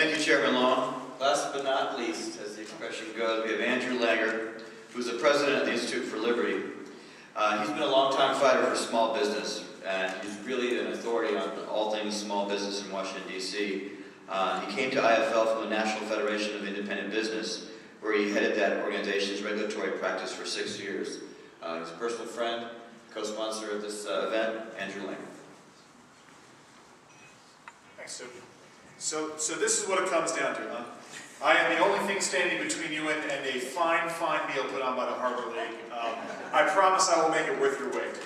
Thank you, Chairman Long. Last but not least, as the expression goes, we have Andrew Langer, who's the president of the Institute for Liberty. He's been a long-time fighter for small business, and he's really an authority on all things small business in Washington, D.C. He came to IFL from the National Federation of Independent Business, where he headed that organization's regulatory practice for 6 years. He's a personal friend, co-sponsor of this event, Andrew Langer. Thanks, Sue. So this is what it comes down to, huh? I am the only thing standing between you and a fine meal put on by the Harbour League. I promise I will make it worth your wait.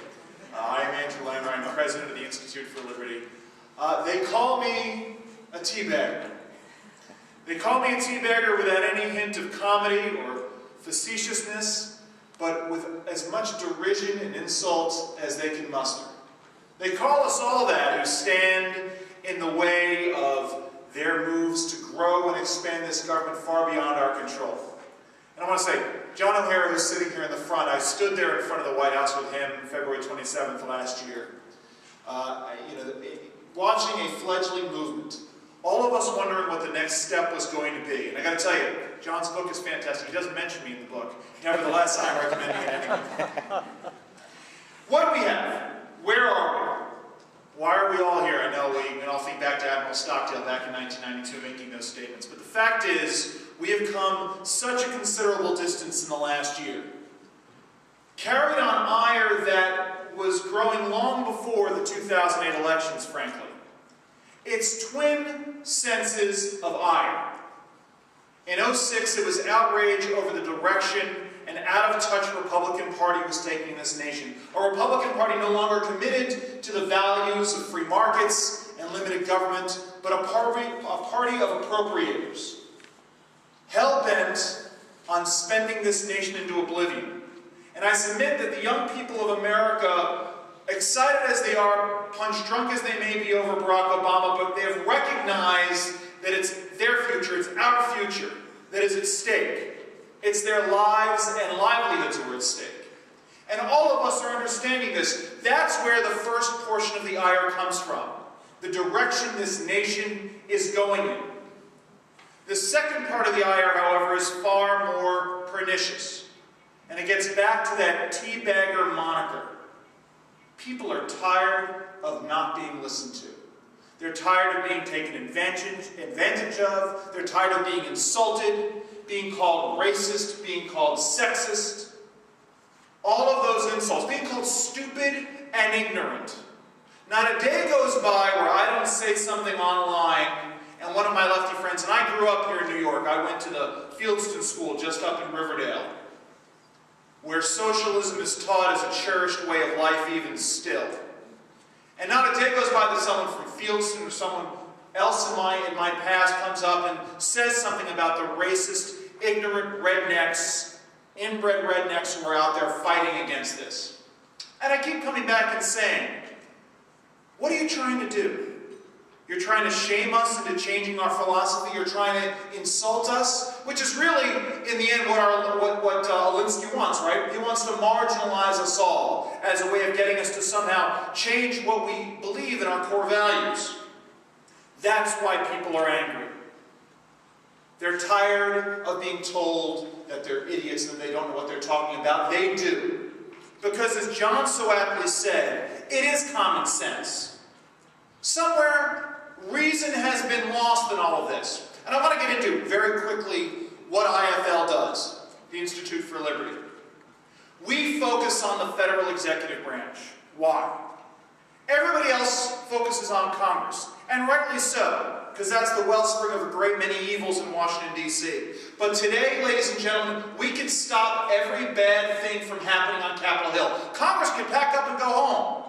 I am Andrew Langer. I'm the president of the Institute for Liberty. They call me a teabagger. They call me a teabagger without any hint of comedy or facetiousness, but with as much derision and insult as they can muster. They call us all that who stand in the way of their moves to grow and expand this government far beyond our control. And I want to say, John O'Hara, who's sitting here in the front, I stood there in front of the White House with him February 27th last year. Watching a fledgling movement, all of us wondering what the next step was going to be. And I got to tell you, John's book is fantastic. He doesn't mention me in the book. Nevertheless, I'm recommending it anyway. What do we have? Where are we? Why are we all here? I know we can all think back to Admiral Stockdale back in 1992 making those statements. But the fact is, we have come such a considerable distance in the last year. Carried on ire that was growing long before the 2008 elections, frankly. It's twin senses of ire. In 2006, it was outrage over the direction an out-of-touch Republican Party was taking in this nation. A Republican Party no longer committed to the values of free markets and limited government, but a party of appropriators, hell-bent on spending this nation into oblivion. And I submit that the young people of America, excited as they are, punch-drunk as they may be over Barack Obama, but they have recognized that it's their future, it's our future, that is at stake. It's their lives and livelihoods that are at stake. And all of us are understanding this. That's where the first portion of the ire comes from. The direction this nation is going in. The second part of the ire, however, is far more pernicious. And it gets back to that teabagger moniker. People are tired of not being listened to. They're tired of being taken advantage of. They're tired of being insulted, being called racist, being called sexist. All of those insults, being called stupid and ignorant. Not a day goes by where I don't say something online, and one of my lefty friends, and I grew up here in New York, I went to the Fieldston School just up in Riverdale, where socialism is taught as a cherished way of life even still. And not a day goes by that someone from Fieldston or someone else in my past comes up and says something about the racist, ignorant rednecks, inbred rednecks who are out there fighting against this. And I keep coming back and saying, what are you trying to do? You're trying to shame us into changing our philosophy. You're trying to insult us, which is really, in the end, what Alinsky wants, right? He wants to marginalize us all as a way of getting us to somehow change what we believe in our core values. That's why people are angry. They're tired of being told that they're idiots and they don't know what they're talking about. They do. Because as John so aptly said, it is common sense. Somewhere, reason has been lost in all of this. And I want to get into, very quickly, what IFL does, the Institute for Liberty. We focus on the federal executive branch. Why? Everybody else focuses on Congress. And rightly so, because that's the wellspring of a great many evils in Washington, D.C. But today, ladies and gentlemen, we can stop every bad thing from happening on Capitol Hill. Congress can pack up and go home.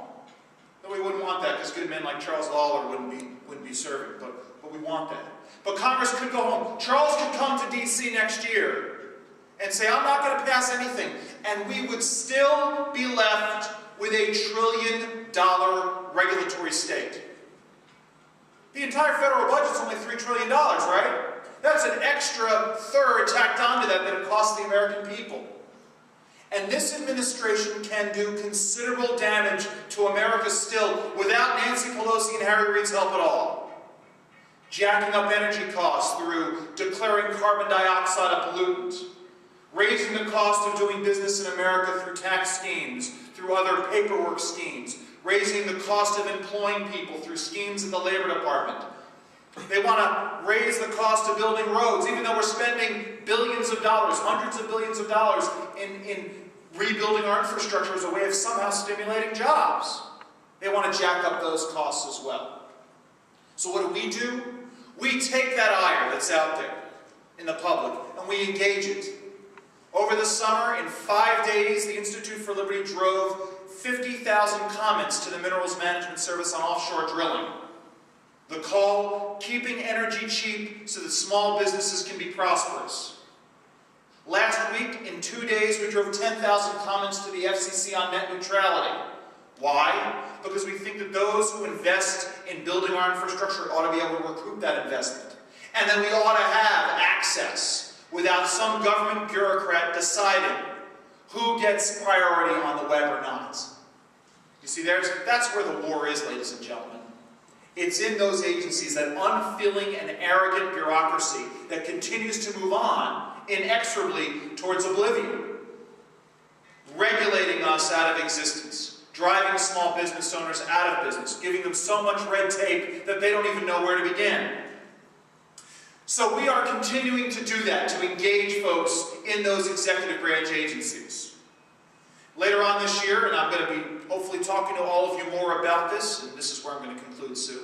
But we wouldn't want that, because good men like Charles Lawler wouldn't be serving, but we want that. But Congress could go home. Charles could come to D.C. next year and say, I'm not going to pass anything. And we would still be left with $1 trillion regulatory state. The entire federal budget's only $3 trillion, right? That's an extra third tacked onto that it costs the American people. And this administration can do considerable damage to America still without Nancy Pelosi and Harry Reid's help at all. jacking up energy costs through declaring carbon dioxide a pollutant, raising the cost of doing business in America through tax schemes, through other paperwork schemes, raising the cost of employing people through schemes in the Labor Department. They want to raise the cost of building roads, even though we're spending billions of dollars, hundreds of billions of dollars in rebuilding our infrastructure as a way of somehow stimulating jobs. They want to jack up those costs as well. So what do? We take that ire that's out there in the public and we engage it. Over the summer, in 5 days, the Institute for Liberty drove 50,000 comments to the Minerals Management Service on offshore drilling. The call, keeping energy cheap so that small businesses can be prosperous. Last week, in 2 days, we drove 10,000 comments to the FCC on net neutrality. Why? Because we think that those who invest in building our infrastructure ought to be able to recoup that investment. And then we ought to have access without some government bureaucrat deciding who gets priority on the web or not. You see, that's where the war is, ladies and gentlemen. It's in those agencies, that unfeeling and arrogant bureaucracy that continues to move on inexorably towards oblivion, regulating us out of existence, driving small business owners out of business, giving them so much red tape that they don't even know where to begin. So we are continuing to do that, to engage folks in those executive branch agencies. Later on this year, and I'm going to be hopefully talking to all of you more about this, and this is where I'm going to conclude soon.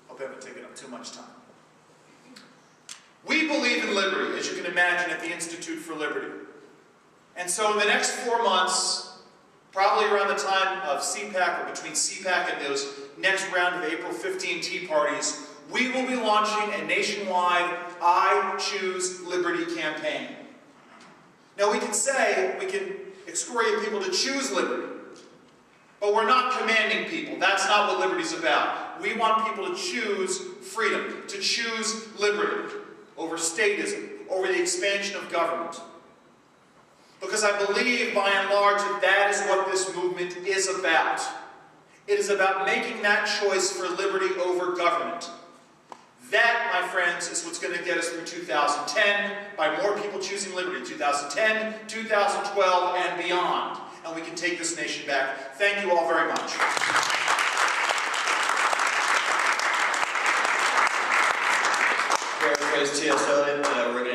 Hope I haven't taken up too much time. We believe in liberty, as you can imagine, at the Institute for Liberty. And so in the next 4 months, probably around the time of CPAC, or between CPAC and those next round of April 15 tea parties, we will be launching a nationwide I Choose Liberty campaign. Now we can excoriate people to choose liberty, but we're not commanding people. That's not what liberty's about. We want people to choose freedom, to choose liberty over statism, over the expansion of government. Because I believe, by and large, that is what this movement is about. It is about making that choice for liberty over government. That, my friends, is what's going to get us through 2010, by more people choosing liberty, 2010, 2012, and beyond. And we can take this nation back. Thank you all very much. Paraphrase T.S. Eliot, we're going